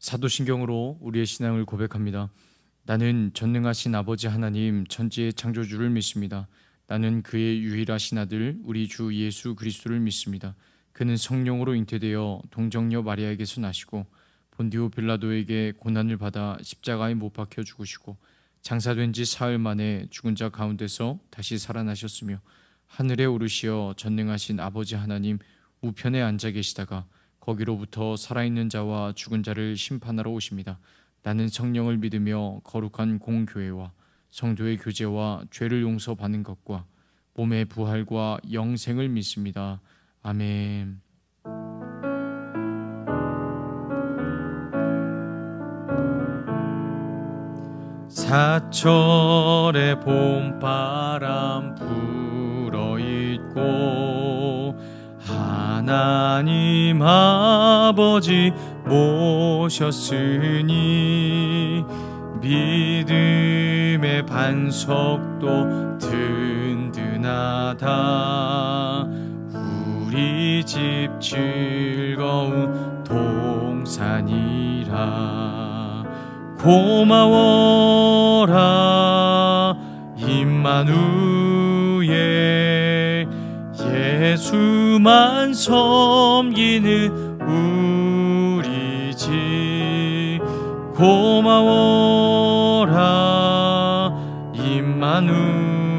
사도신경으로 우리의 신앙을 고백합니다. 나는 전능하신 아버지 하나님 천지의 창조주를 믿습니다. 나는 그의 유일하신 아들 우리 주 예수 그리스도를 믿습니다. 그는 성령으로 잉태되어 동정녀 마리아에게서 나시고 본디오 빌라도에게 고난을 받아 십자가에 못 박혀 죽으시고 장사된 지 사흘 만에 죽은 자 가운데서 다시 살아나셨으며 하늘에 오르시어 전능하신 아버지 하나님 우편에 앉아 계시다가 거기로부터 살아있는 자와 죽은 자를 심판하러 오십니다. 나는 성령을 믿으며 거룩한 공교회와 성도의 교제와 죄를 용서받는 것과 몸의 부활과 영생을 믿습니다. 아멘. 사철의 봄바람 불어있고 하나님 아버지 모셨으니 믿음의 반석도 든든하다. 우리 집 즐거운 동산이라. 고마워라 임마누엘, 예수만 섬기는 우리 집. 고마워라 임마누엘,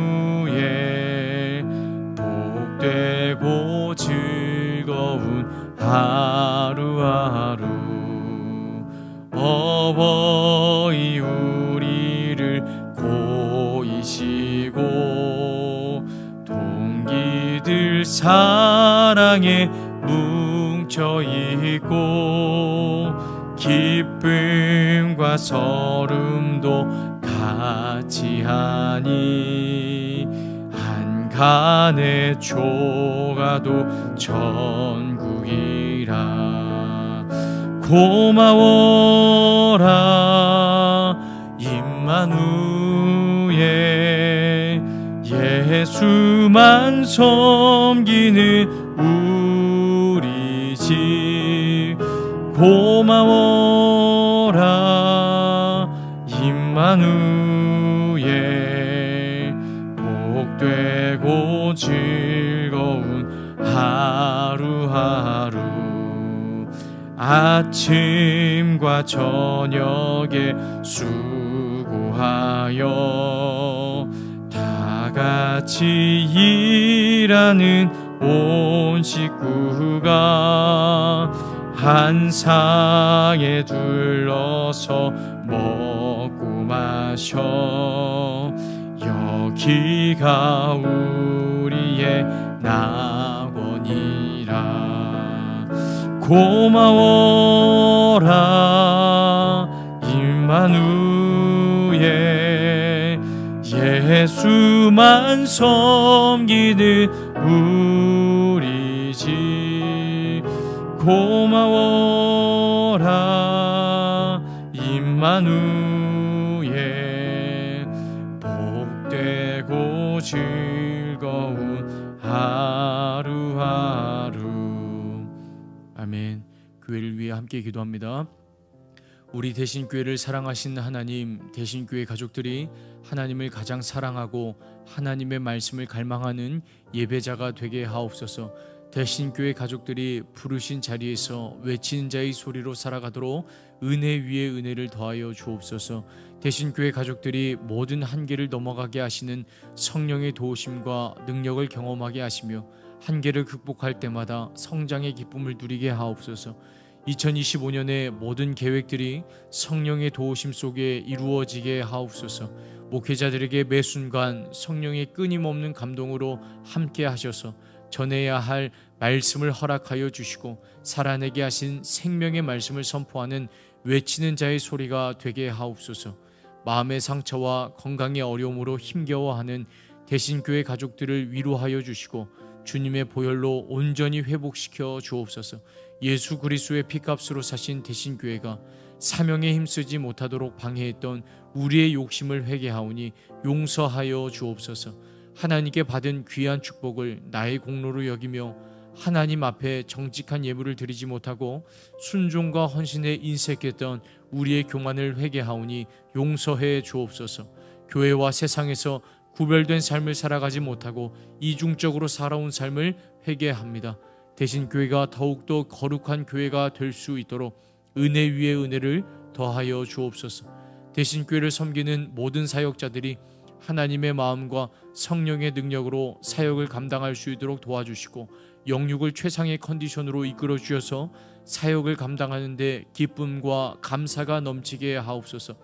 복되고 즐거운 하루하루. 어버이 우리를 고이시고 동기들 사랑에 뭉쳐있고 기쁨과 설움도 같이 하니 한간의 조가도 천국이라. 고마워라 임마누엘, 예수만 섬기는 우리 집. 고마워라 임마누엘, 복되고 즐거운 하루하루. 아침과 저녁에 수고하여 다같이 일하는 온 식구가 한 상에 둘러서 먹고 마셔. 여기가 우리의 낙원이라. 고마워라 임마누엘, 예수만 섬기는 우리 집. 고마워라 임마누엘, 복되고 즐거운 하루하루. 아멘. 교회를 위해 함께 기도합니다. 우리 대신교회를 사랑하신 하나님, 대신교회 가족들이 하나님을 가장 사랑하고 하나님의 말씀을 갈망하는 예배자가 되게 하옵소서. 대신교회 가족들이 부르신 자리에서 외치는 자의 소리로 살아가도록 은혜 위에 은혜를 더하여 주옵소서. 대신교회 가족들이 모든 한계를 넘어가게 하시는 성령의 도우심과 능력을 경험하게 하시며 한계를 극복할 때마다 성장의 기쁨을 누리게 하옵소서. 2025년의 모든 계획들이 성령의 도우심 속에 이루어지게 하옵소서. 목회자들에게 매 순간 성령의 끊임없는 감동으로 함께 하셔서 전해야 할 말씀을 허락하여 주시고 살아내게 하신 생명의 말씀을 선포하는 외치는 자의 소리가 되게 하옵소서. 마음의 상처와 건강의 어려움으로 힘겨워하는 대신교회 가족들을 위로하여 주시고 주님의 보혈로 온전히 회복시켜 주옵소서. 예수 그리스도의 피값으로 사신 대신교회가 사명에 힘쓰지 못하도록 방해했던 우리의 욕심을 회개하오니 용서하여 주옵소서. 하나님께 받은 귀한 축복을 나의 공로로 여기며 하나님 앞에 정직한 예물을 드리지 못하고 순종과 헌신에 인색했던 우리의 교만을 회개하오니 용서해 주옵소서. 교회와 세상에서 구별된 삶을 살아가지 못하고 이중적으로 살아온 삶을 회개합니다. 대신 교회가 더욱더 거룩한 교회가 될 수 있도록 은혜 위에 은혜를 더하여 주옵소서. 대신 교회를 섬기는 모든 사역자들이 하나님의 마음과 성령의 능력으로 사역을 감당할 수 있도록 도와주시고 영육을 최상의 컨디션으로 이끌어 주셔서 사역을 감당하는 데 기쁨과 감사가 넘치게 하옵소서.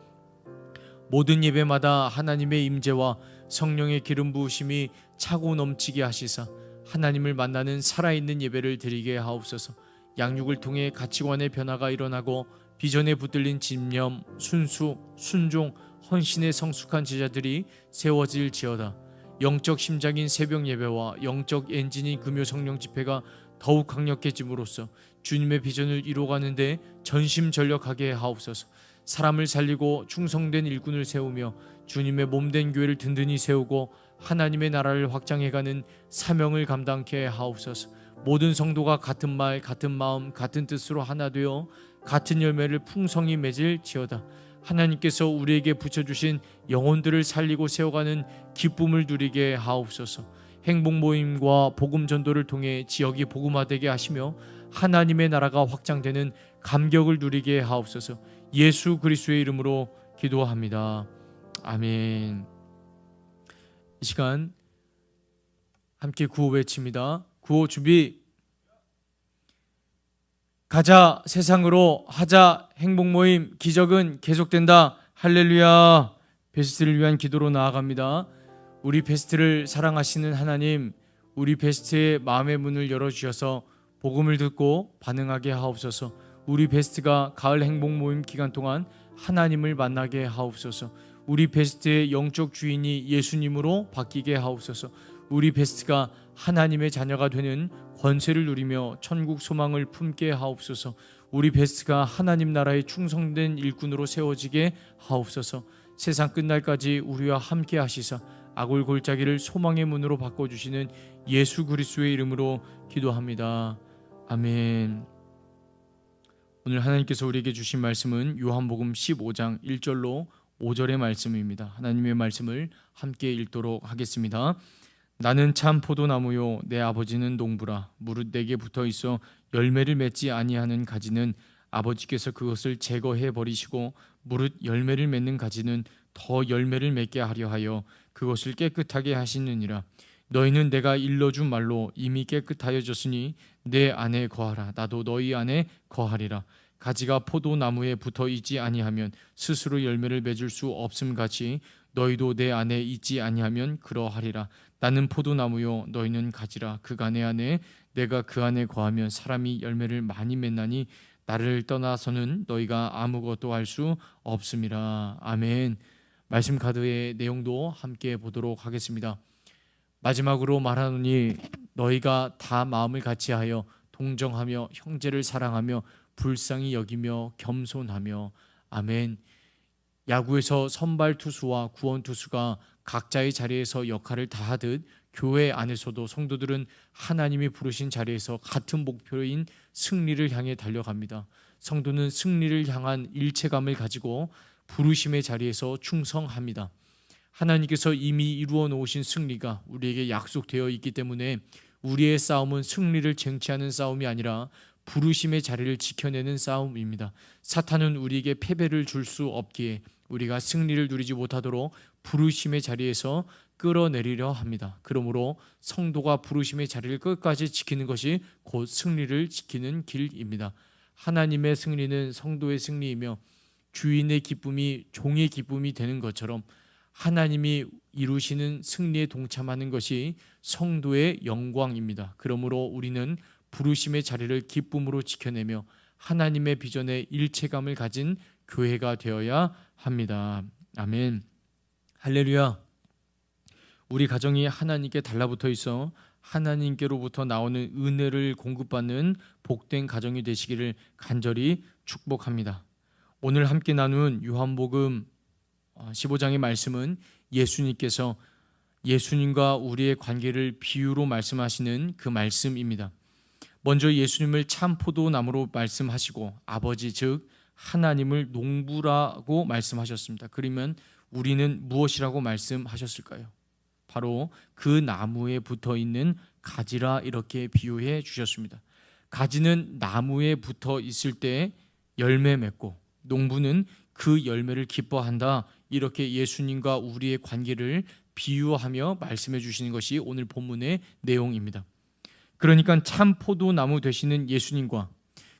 모든 예배마다 하나님의 임재와 성령의 기름 부으심이 차고 넘치게 하시사 하나님을 만나는 살아있는 예배를 드리게 하옵소서. 양육을 통해 가치관의 변화가 일어나고 비전에 붙들린 집념, 순수, 순종, 헌신의 성숙한 제자들이 세워질지어다. 영적 심장인 새벽 예배와 영적 엔진인 금요 성령 집회가 더욱 강력해짐으로써 주님의 비전을 이루어가는데 전심전력하게 하옵소서. 사람을 살리고 충성된 일꾼을 세우며 주님의 몸된 교회를 든든히 세우고 하나님의 나라를 확장해가는 사명을 감당케 하옵소서. 모든 성도가 같은 말, 같은 마음, 같은 뜻으로 하나 되어 같은 열매를 풍성히 맺을지어다. 하나님께서 우리에게 붙여주신 영혼들을 살리고 세워가는 기쁨을 누리게 하옵소서. 행복 모임과 복음 전도를 통해 지역이 복음화되게 하시며 하나님의 나라가 확장되는 감격을 누리게 하옵소서. 예수 그리스도의 이름으로 기도합니다. 아멘. 이 시간 함께 구호 외칩니다. 구호 준비. 가자 세상으로 하자 행복 모임 기적은 계속된다. 할렐루야. 베스트를 위한 기도로 나아갑니다. 우리 베스트를 사랑하시는 하나님, 우리 베스트의 마음의 문을 열어주셔서 복음을 듣고 반응하게 하옵소서. 우리 베스트가 가을 행복 모임 기간 동안 하나님을 만나게 하옵소서. 우리 베스트의 영적 주인이 예수님으로 바뀌게 하옵소서. 우리 베스트가 하나님의 자녀가 되는 권세를 누리며 천국 소망을 품게 하옵소서. 우리 베스트가 하나님 나라의 충성된 일꾼으로 세워지게 하옵소서. 세상 끝날까지 우리와 함께 하시사 악을 골짜기를 소망의 문으로 바꿔주시는 예수 그리스도의 이름으로 기도합니다. 아멘. 오늘 하나님께서 우리에게 주신 말씀은 요한복음 15장 1절로 5절의 말씀입니다. 하나님의 말씀을 함께 읽도록 하겠습니다. 나는 참 포도나무요 내 아버지는 농부라. 무릇 내게 붙어 있어 열매를 맺지 아니하는 가지는 아버지께서 그것을 제거해 버리시고 무릇 열매를 맺는 가지는 더 열매를 맺게 하려 하여 그것을 깨끗하게 하시느니라. 너희는 내가 일러준 말로 이미 깨끗하여졌으니 내 안에 거하라. 나도 너희 안에 거하리라. 가지가 포도나무에 붙어 있지 아니하면 스스로 열매를 맺을 수 없음 같이 너희도 내 안에 있지 아니하면 그러하리라. 나는 포도나무요 너희는 가지라. 그가 내 안에 내가 그 안에 거하면 사람이 열매를 많이 맺나니 나를 떠나서는 너희가 아무것도 할 수 없음이라. 아멘. 말씀 카드의 내용도 함께 보도록 하겠습니다. 마지막으로 말하노니 너희가 다 마음을 같이하여 동정하며 형제를 사랑하며 불쌍히 여기며 겸손하며. 아멘. 야구에서 선발 투수와 구원 투수가 각자의 자리에서 역할을 다하듯 교회 안에서도 성도들은 하나님이 부르신 자리에서 같은 목표인 승리를 향해 달려갑니다. 성도는 승리를 향한 일체감을 가지고 부르심의 자리에서 충성합니다. 하나님께서 이미 이루어 놓으신 승리가 우리에게 약속되어 있기 때문에 우리의 싸움은 승리를 쟁취하는 싸움이 아니라 부르심의 자리를 지켜내는 싸움입니다. 사탄은 우리에게 패배를 줄 수 없기에 우리가 승리를 누리지 못하도록 부르심의 자리에서 끌어내리려 합니다. 그러므로 성도가 부르심의 자리를 끝까지 지키는 것이 곧 승리를 지키는 길입니다. 하나님의 승리는 성도의 승리이며 주인의 기쁨이 종의 기쁨이 되는 것처럼 하나님이 이루시는 승리에 동참하는 것이 성도의 영광입니다. 그러므로 우리는 부르심의 자리를 기쁨으로 지켜내며 하나님의 비전에 일체감을 가진 교회가 되어야 합니다. 아멘. 할렐루야. 우리 가정이 하나님께 달라붙어 있어 하나님께로부터 나오는 은혜를 공급받는 복된 가정이 되시기를 간절히 축복합니다. 오늘 함께 나눈 요한복음 15장의 말씀은 예수님께서 예수님과 우리의 관계를 비유로 말씀하시는 그 말씀입니다. 먼저 예수님을 참 포도나무로 말씀하시고 아버지 즉 하나님을 농부라고 말씀하셨습니다. 그러면 우리는 무엇이라고 말씀하셨을까요? 바로 그 나무에 붙어 있는 가지라 이렇게 비유해 주셨습니다. 가지는 나무에 붙어 있을 때 열매 맺고 농부는 그 열매를 기뻐한다. 이렇게 예수님과 우리의 관계를 비유하며 말씀해 주시는 것이 오늘 본문의 내용입니다. 그러니까 참 포도나무 되시는 예수님과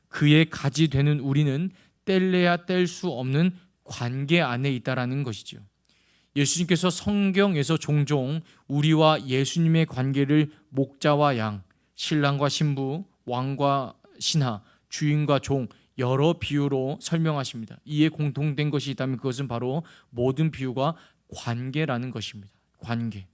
그의 가지 되는 우리는 뗄래야 뗄 수 없는 관계 안에 있다라는 것이죠. 예수님께서 성경에서 종종 우리와 예수님의 관계를 목자와 양, 신랑과 신부, 왕과 신하, 주인과 종 여러 비유로 설명하십니다. 이에 공통된 것이 있다면 그것은 바로 모든 비유가 관계라는 것입니다. 관계.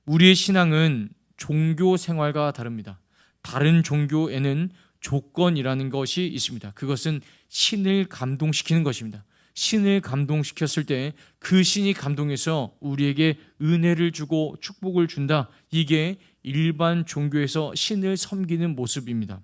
우리의 신앙은 종교 생활과 다릅니다. 다른 종교에는 조건이라는 것이 있습니다. 그것은 신을 감동시키는 것입니다. 신을 감동시켰을 때 그 신이 감동해서 우리에게 은혜를 주고 축복을 준다. 이게 일반 종교에서 신을 섬기는 모습입니다.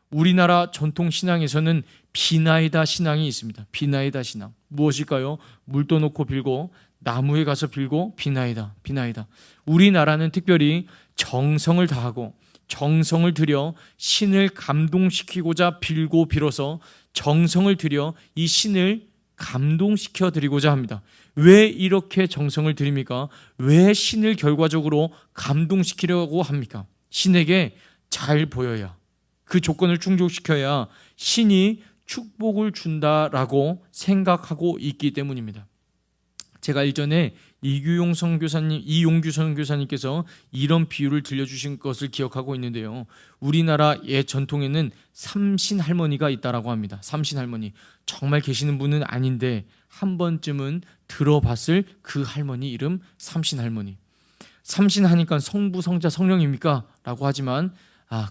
우리나라 전통 신앙에서는 비나이다 신앙이 있습니다. 비나이다 신앙. 무엇일까요? 물 떠놓고 빌고 나무에 가서 빌고 비나이다. 비나이다. 우리나라는 특별히 정성을 다하고 정성을 들여 신을 감동시키고자 빌고 빌어서 정성을 들여 이 신을 감동시켜 드리고자 합니다. 왜 이렇게 정성을 드립니까? 왜 신을 결과적으로 감동시키려고 합니까? 신에게 잘 보여야, 그 조건을 충족시켜야 신이 축복을 준다라고 생각하고 있기 때문입니다. 제가 일전에 이용규 선교사님께서 이런 비유를 들려주신 것을 기억하고 있는데요. 우리나라의 전통에는 삼신 할머니가 있다라고 합니다. 삼신 할머니. 정말 계시는 분은 아닌데 한 번쯤은 들어봤을 그 할머니 이름 삼신 할머니. 삼신 하니까 성부, 성자, 성령입니까? 라고 하지만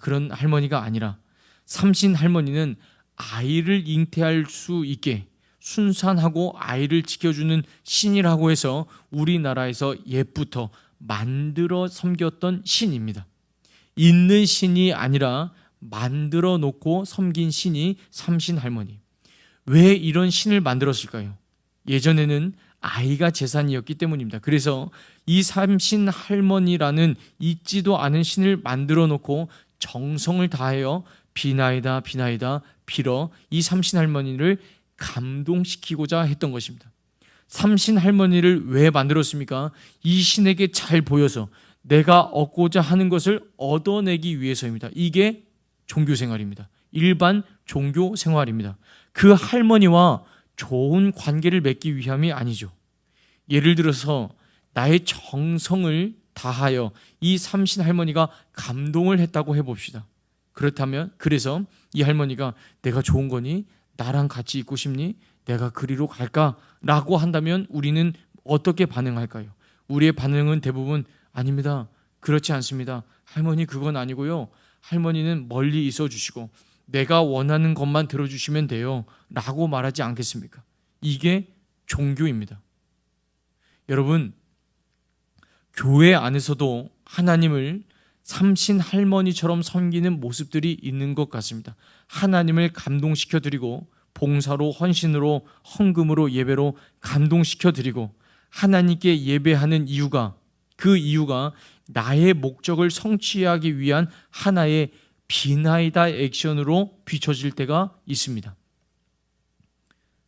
그런 할머니가 아니라 삼신 할머니는 아이를 잉태할 수 있게 순산하고 아이를 지켜주는 신이라고 해서 우리나라에서 옛부터 만들어 섬겼던 신입니다. 있는 신이 아니라 만들어 놓고 섬긴 신이 삼신 할머니. 왜 이런 신을 만들었을까요? 예전에는 아이가 재산이었기 때문입니다. 그래서 이 삼신 할머니라는 있지도 않은 신을 만들어 놓고 정성을 다하여 비나이다 비나이다 빌어 이 삼신 할머니를 감동시키고자 했던 것입니다. 삼신 할머니를 왜 만들었습니까? 이 신에게 잘 보여서 내가 얻고자 하는 것을 얻어내기 위해서입니다. 이게 종교생활입니다. 일반 종교생활입니다. 그 할머니와 좋은 관계를 맺기 위함이 아니죠. 예를 들어서 나의 정성을 다하여 이 삼신 할머니가 감동을 했다고 해봅시다. 그렇다면 그래서 이 할머니가 내가 좋은 거니? 나랑 같이 있고 싶니? 내가 그리로 갈까? 라고 한다면 우리는 어떻게 반응할까요? 우리의 반응은 대부분 아닙니다. 그렇지 않습니다. 할머니 그건 아니고요. 할머니는 멀리 있어 주시고 내가 원하는 것만 들어주시면 돼요. 라고 말하지 않겠습니까? 이게 종교입니다. 여러분, 교회 안에서도 하나님을 삼신 할머니처럼 섬기는 모습들이 있는 것 같습니다. 하나님을 감동시켜드리고 봉사로 헌신으로 헌금으로 예배로 감동시켜드리고 하나님께 예배하는 이유가 그 이유가 나의 목적을 성취하기 위한 하나의 비나이다 액션으로 비춰질 때가 있습니다.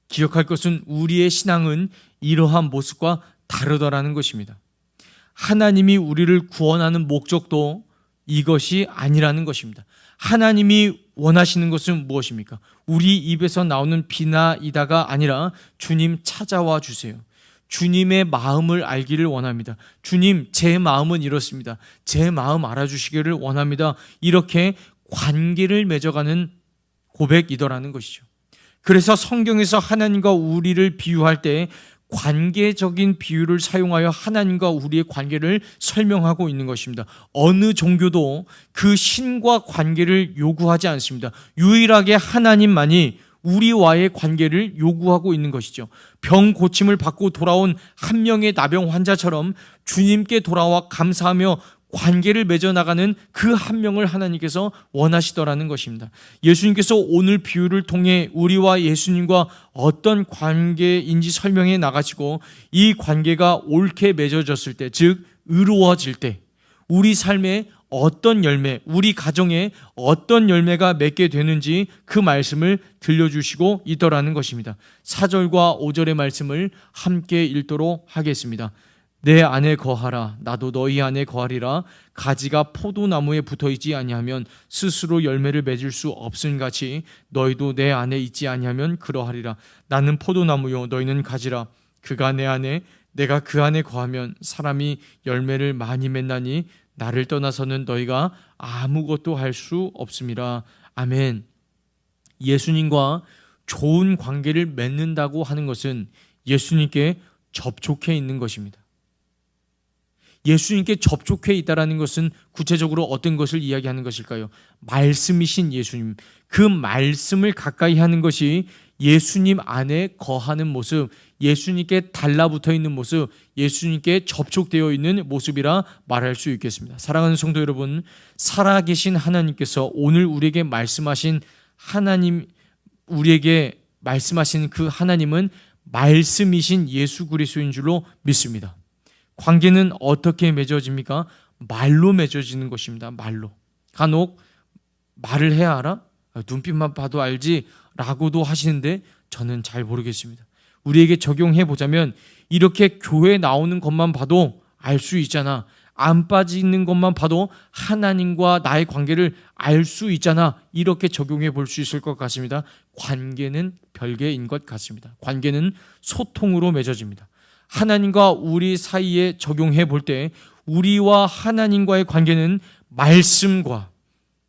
기억할 것은 우리의 신앙은 이러한 모습과 다르다라는 것입니다. 하나님이 우리를 구원하는 목적도 이것이 아니라는 것입니다. 하나님이 원하시는 것은 무엇입니까? 우리 입에서 나오는 비나이다가 아니라 주님 찾아와 주세요. 주님의 마음을 알기를 원합니다. 주님, 제 마음은 이렇습니다. 제 마음 알아주시기를 원합니다. 이렇게 관계를 맺어가는 고백이더라는 것이죠. 그래서 성경에서 하나님과 우리를 비유할 때 관계적인 비유를 사용하여 하나님과 우리의 관계를 설명하고 있는 것입니다. 어느 종교도 그 신과 관계를 요구하지 않습니다. 유일하게 하나님만이 우리와의 관계를 요구하고 있는 것이죠. 병 고침을 받고 돌아온 한 명의 나병 환자처럼 주님께 돌아와 감사하며 관계를 맺어나가는 그 한 명을 하나님께서 원하시더라는 것입니다. 예수님께서 오늘 비유를 통해 우리와 예수님과 어떤 관계인지 설명해 나가시고, 이 관계가 옳게 맺어졌을 때, 즉 의로워질 때 우리 삶에 어떤 열매, 우리 가정에 어떤 열매가 맺게 되는지 그 말씀을 들려주시고 있더라는 것입니다. 4절과 5절의 말씀을 함께 읽도록 하겠습니다. 내 안에 거하라, 나도 너희 안에 거하리라. 가지가 포도나무에 붙어있지 아니하면 스스로 열매를 맺을 수 없음같이 너희도 내 안에 있지 아니하면 그러하리라. 나는 포도나무요 너희는 가지라. 그가 내 안에 내가 그 안에 거하면 사람이 열매를 많이 맺나니 나를 떠나서는 너희가 아무것도 할 수 없음이라. 아멘. 예수님과 좋은 관계를 맺는다고 하는 것은 예수님께 접촉해 있는 것입니다. 예수님께 접촉해 있다라는 것은 구체적으로 어떤 것을 이야기하는 것일까요? 말씀이신 예수님, 그 말씀을 가까이 하는 것이 예수님 안에 거하는 모습, 예수님께 달라붙어 있는 모습, 예수님께 접촉되어 있는 모습이라 말할 수 있겠습니다. 사랑하는 성도 여러분, 살아계신 하나님께서 오늘 우리에게 말씀하신 하나님, 우리에게 말씀하신 그 하나님은 말씀이신 예수 그리스도인 줄로 믿습니다. 관계는 어떻게 맺어집니까? 말로 맺어지는 것입니다. 말로. 간혹 말을 해야 알아? 눈빛만 봐도 알지? 라고도 하시는데 저는 잘 모르겠습니다. 우리에게 적용해 보자면, 이렇게 교회 나오는 것만 봐도 알 수 있잖아. 안 빠지는 것만 봐도 하나님과 나의 관계를 알 수 있잖아. 이렇게 적용해 볼 수 있을 것 같습니다. 관계는 별개인 것 같습니다. 관계는 소통으로 맺어집니다. 하나님과 우리 사이에 적용해 볼 때 우리와 하나님과의 관계는 말씀과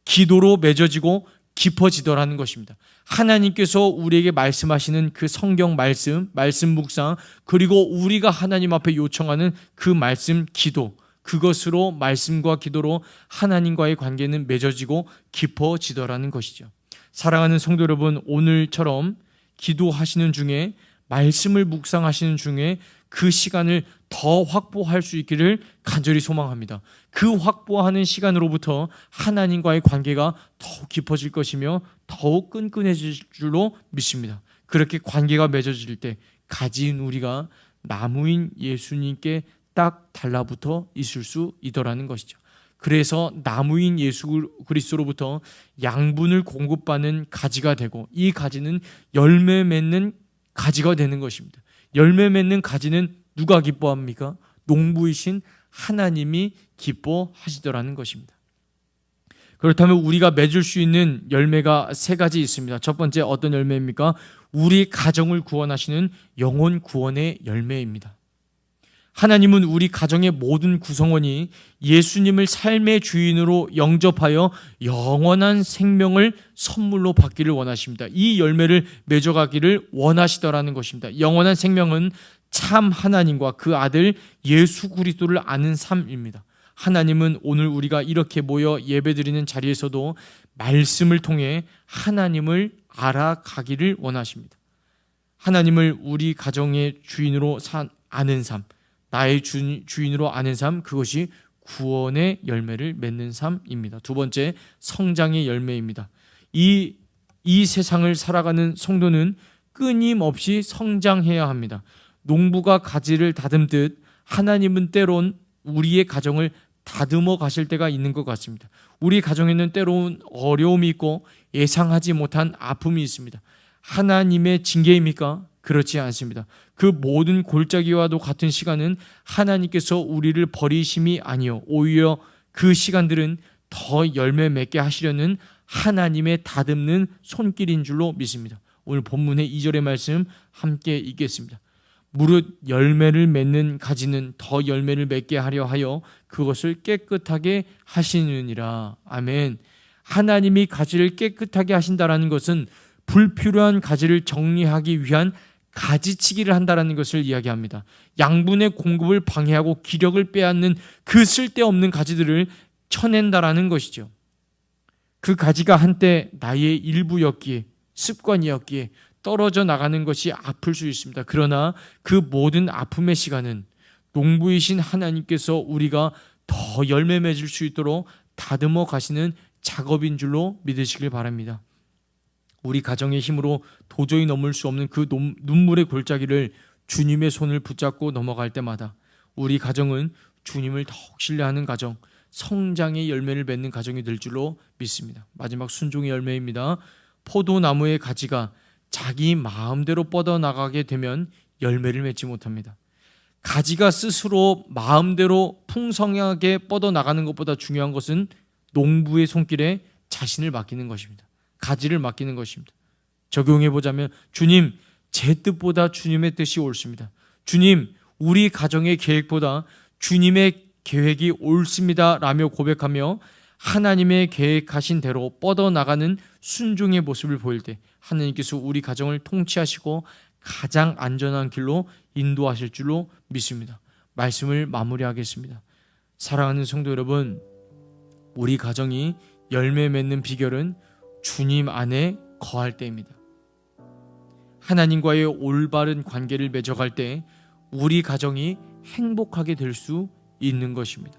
기도로 맺어지고 깊어지더라는 것입니다. 하나님께서 우리에게 말씀하시는 그 성경 말씀 묵상, 그리고 우리가 하나님 앞에 요청하는 그 말씀 기도, 그것으로 말씀과 기도로 하나님과의 관계는 맺어지고 깊어지더라는 것이죠. 사랑하는 성도 여러분, 오늘처럼 기도하시는 중에, 말씀을 묵상하시는 중에 그 시간을 더 확보할 수 있기를 간절히 소망합니다. 그 확보하는 시간으로부터 하나님과의 관계가 더욱 깊어질 것이며 더욱 끈끈해질 줄로 믿습니다. 그렇게 관계가 맺어질 때 가지인 우리가 나무인 예수님께 딱 달라붙어 있을 수 있더라는 것이죠. 그래서 나무인 예수 그리스도로부터 양분을 공급받는 가지가 되고, 이 가지는 열매 맺는 가지가 되는 것입니다. 열매 맺는 가지는 누가 기뻐합니까? 농부이신 하나님이 기뻐하시더라는 것입니다. 그렇다면 우리가 맺을 수 있는 열매가 세 가지 있습니다. 첫 번째, 어떤 열매입니까? 우리 가정을 구원하시는 영혼 구원의 열매입니다. 하나님은 우리 가정의 모든 구성원이 예수님을 삶의 주인으로 영접하여 영원한 생명을 선물로 받기를 원하십니다. 이 열매를 맺어가기를 원하시더라는 것입니다. 영원한 생명은 참 하나님과 그 아들 예수 그리스도를 아는 삶입니다. 하나님은 오늘 우리가 이렇게 모여 예배드리는 자리에서도 말씀을 통해 하나님을 알아가기를 원하십니다. 하나님을 우리 가정의 주인으로 아는 삶, 나의 주인으로 아는 삶, 그것이 구원의 열매를 맺는 삶입니다. 두 번째, 성장의 열매입니다. 이 세상을 살아가는 성도는 끊임없이 성장해야 합니다. 농부가 가지를 다듬듯 하나님은 때론 우리의 가정을 다듬어 가실 때가 있는 것 같습니다. 우리 가정에는 때로는 어려움이 있고 예상하지 못한 아픔이 있습니다. 하나님의 징계입니까? 그렇지 않습니다. 그 모든 골짜기와도 같은 시간은 하나님께서 우리를 버리심이 아니요, 오히려 그 시간들은 더 열매 맺게 하시려는 하나님의 다듬는 손길인 줄로 믿습니다. 오늘 본문의 2절의 말씀 함께 읽겠습니다. 무릇 열매를 맺는 가지는 더 열매를 맺게 하려 하여 그것을 깨끗하게 하시느니라. 아멘. 하나님이 가지를 깨끗하게 하신다라는 것은 불필요한 가지를 정리하기 위한 가지치기를 한다라는 것을 이야기합니다. 양분의 공급을 방해하고 기력을 빼앗는 그 쓸데없는 가지들을 쳐낸다라는 것이죠. 그 가지가 한때 나의 일부였기에, 습관이었기에 떨어져 나가는 것이 아플 수 있습니다. 그러나 그 모든 아픔의 시간은 농부이신 하나님께서 우리가 더 열매 맺을 수 있도록 다듬어 가시는 작업인 줄로 믿으시길 바랍니다. 우리 가정의 힘으로 도저히 넘을 수 없는 그 눈물의 골짜기를 주님의 손을 붙잡고 넘어갈 때마다 우리 가정은 주님을 더욱 신뢰하는 가정, 성장의 열매를 맺는 가정이 될 줄로 믿습니다. 마지막 순종의 열매입니다. 포도나무의 가지가 자기 마음대로 뻗어나가게 되면 열매를 맺지 못합니다. 가지가 스스로 마음대로 풍성하게 뻗어나가는 것보다 중요한 것은 농부의 손길에 자신을 맡기는 것입니다. 가지를 맡기는 것입니다. 적용해보자면, 주님, 제 뜻보다 주님의 뜻이 옳습니다. 주님, 우리 가정의 계획보다 주님의 계획이 옳습니다 라며 고백하며 하나님의 계획하신 대로 뻗어나가는 순종의 모습을 보일 때 하나님께서 우리 가정을 통치하시고 가장 안전한 길로 인도하실 줄로 믿습니다. 말씀을 마무리하겠습니다. 사랑하는 성도 여러분, 우리 가정이 열매 맺는 비결은 주님 안에 거할 때입니다. 하나님과의 올바른 관계를 맺어갈 때 우리 가정이 행복하게 될 수 있는 것입니다.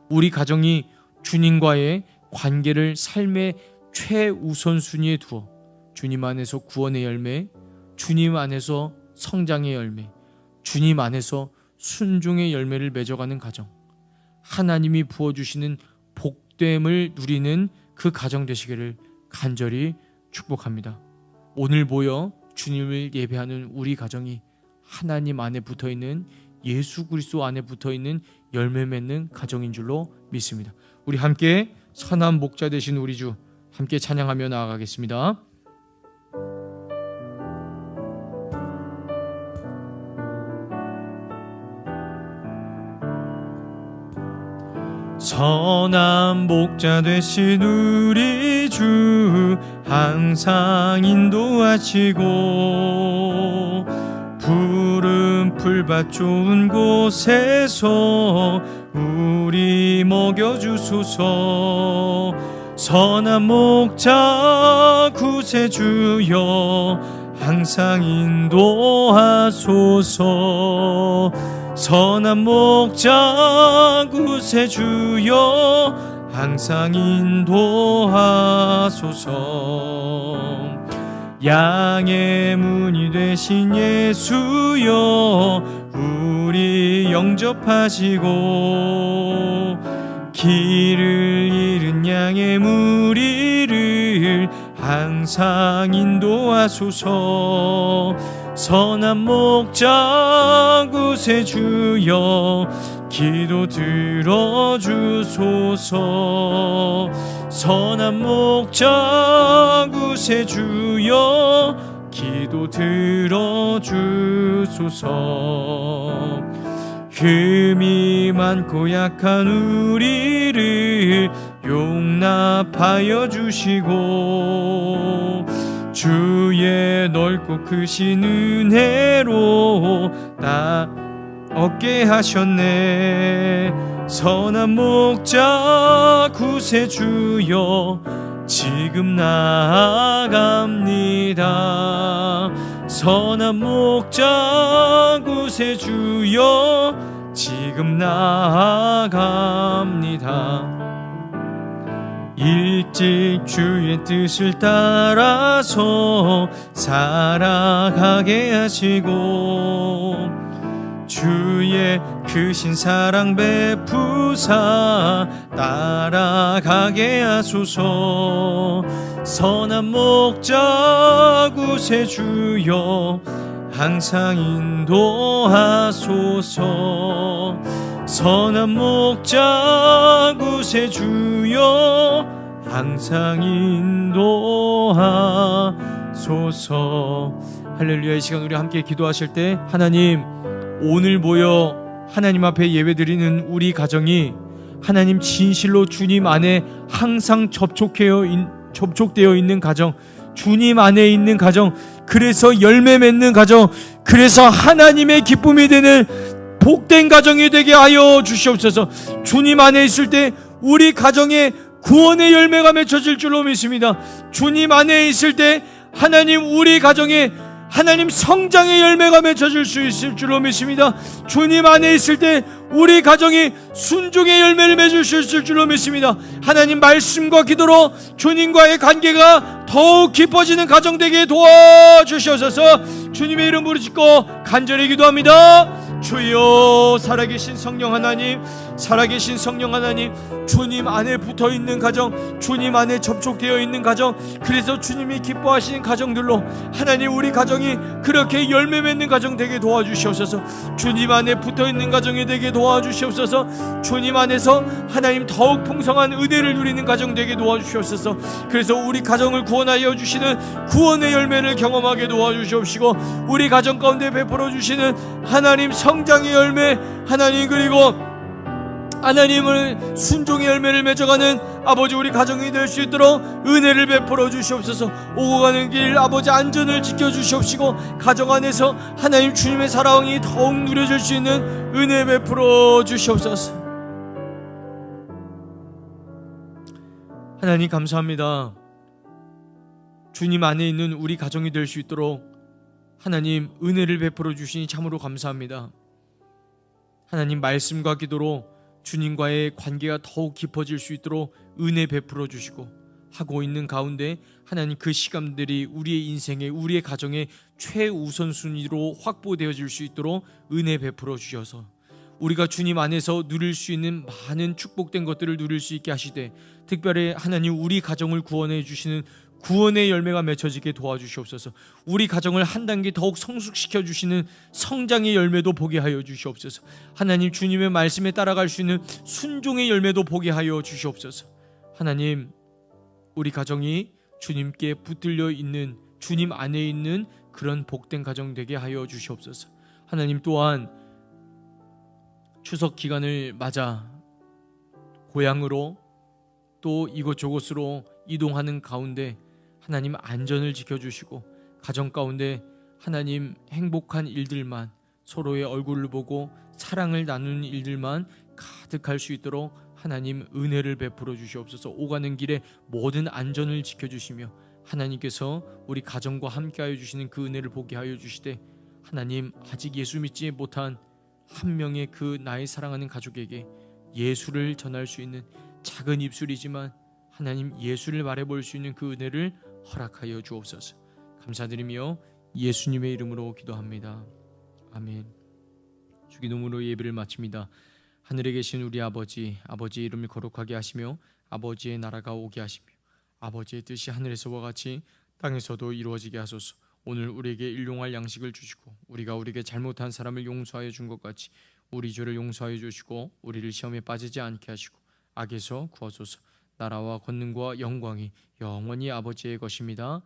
우리 가정이 주님과의 관계를 삶의 최우선순위에 두어 주님 안에서 구원의 열매, 주님 안에서 성장의 열매, 주님 안에서 순종의 열매를 맺어가는 가정, 하나님이 부어주시는 복됨을 누리는 그 가정 되시기를 간절히 축복합니다. 오늘 모여 주님을 예배하는 우리 가정이 하나님 안에 붙어있는, 예수 그리스도 안에 붙어있는 열매 맺는 가정인 줄로 믿습니다. 우리 함께 선한 목자 되신 우리 주 함께 찬양하며 나아가겠습니다. 선한 목자 되신 우리 주 항상 인도하시고 푸른 풀밭 좋은 곳에서 우리 먹여주소서. 선한 목자 구세주여 항상 인도하소서. 선한 목자 구세주여 항상 인도하소서. 양의 문이 되신 예수여 우리 영접하시고 길을 잃은 양의 무리를 항상 인도하소서. 선한 목자 구세주여 기도 들어주소서. 선한 목자 구세주여 기도 들어주소서. 흠이 많고 약한 우리를 용납하여 주시고 주의 넓고 크신 은혜로 나 얻게 하셨네. 선한 목자 구세주여 지금 나아갑니다. 선한 목자 구세주여 지금 나아갑니다. 일찍 주의 뜻을 따라서 살아가게 하시고 주의 크신 사랑 베푸사 따라가게 하소서. 선한 목자 구세주여 항상 인도하소서. 선한 목자 구세주여 항상 인도하소서. 할렐루야. 이 시간 우리 함께 기도하실 때 하나님, 오늘 모여 하나님 앞에 예배드리는 우리 가정이 하나님 진실로 주님 안에 항상 접촉되어 있는 가정, 주님 안에 있는 가정, 그래서 열매 맺는 가정, 그래서 하나님의 기쁨이 되는 복된 가정이 되게 하여 주시옵소서. 주님 안에 있을 때 우리 가정에 구원의 열매가 맺혀질 줄로 믿습니다. 주님 안에 있을 때 하나님 우리 가정에 하나님 성장의 열매가 맺혀질 수 있을 줄로 믿습니다. 주님 안에 있을 때 우리 가정이 순종의 열매를 맺을 수 있을 줄로 믿습니다. 하나님 말씀과 기도로 주님과의 관계가 더욱 깊어지는 가정 되게 도와주시옵소서. 주님의 이름 부르짖고 간절히 기도합니다. 주여, 살아계신 성령 하나님, 살아계신 성령 하나님, 주님 안에 붙어있는 가정, 주님 안에 접촉되어 있는 가정, 그래서 주님이 기뻐하시는 가정들로 하나님 우리 가정이 그렇게 열매 맺는 가정 되게 도와주시옵소서. 주님 안에 붙어있는 가정이 되게 도와주시옵소서. 주님 안에서 하나님 더욱 풍성한 은혜를 누리는 가정 되게 도와주시옵소서. 그래서 우리 가정을 구원하여 주시는 구원의 열매를 경험하게 도와주시옵시고, 우리 가정 가운데 베풀어 주시는 하나님 성장의 열매, 하나님 그리고 하나님을 순종의 열매를 맺어가는 아버지 우리 가정이 될 수 있도록 은혜를 베풀어 주시옵소서. 오고 가는 길 아버지 안전을 지켜주시옵시고, 가정 안에서 하나님 주님의 사랑이 더욱 누려질 수 있는 은혜 베풀어 주시옵소서. 하나님 감사합니다. 주님 안에 있는 우리 가정이 될 수 있도록 하나님 은혜를 베풀어 주시니 참으로 감사합니다. 하나님 말씀과 기도로 주님과의 관계가 더욱 깊어질 수 있도록 은혜 베풀어 주시고, 하고 있는 가운데 하나님 그 시간들이 우리의 인생에, 우리의 가정에 최우선순위로 확보되어질 수 있도록 은혜 베풀어 주셔서 우리가 주님 안에서 누릴 수 있는 많은 축복된 것들을 누릴 수 있게 하시되, 특별히 하나님 우리 가정을 구원해 주시는 구원의 열매가 맺혀지게 도와주시옵소서. 우리 가정을 한 단계 더욱 성숙시켜 주시는 성장의 열매도 보게 하여 주시옵소서. 하나님 주님의 말씀에 따라갈 수 있는 순종의 열매도 보게 하여 주시옵소서. 하나님 우리 가정이 주님께 붙들려 있는, 주님 안에 있는 그런 복된 가정 되게 하여 주시옵소서. 하나님 또한 추석 기간을 맞아 고향으로 또 이곳저곳으로 이동하는 가운데 하나님 안전을 지켜주시고, 가정 가운데 하나님 행복한 일들만, 서로의 얼굴을 보고 사랑을 나누는 일들만 가득할 수 있도록 하나님 은혜를 베풀어 주시옵소서. 오가는 길에 모든 안전을 지켜주시며 하나님께서 우리 가정과 함께하여 주시는 그 은혜를 보게 하여 주시되, 하나님 아직 예수 믿지 못한 한 명의 그 나의 사랑하는 가족에게 예수를 전할 수 있는 작은 입술이지만 하나님 예수를 말해볼 수 있는 그 은혜를 허락하여 주옵소서. 감사드리며 예수님의 이름으로 기도합니다. 아멘. 주기도문으로 예배를 마칩니다. 하늘에 계신 우리 아버지, 아버지의 이름을 거룩하게 하시며 아버지의 나라가 오게 하시며 아버지의 뜻이 하늘에서와 같이 땅에서도 이루어지게 하소서. 오늘 우리에게 일용할 양식을 주시고, 우리가 우리에게 잘못한 사람을 용서하여 준 것 같이 우리 죄를 용서하여 주시고, 우리를 시험에 빠지지 않게 하시고 악에서 구하소서. 나라와 권능과 영광이 영원히 아버지의 것입니다.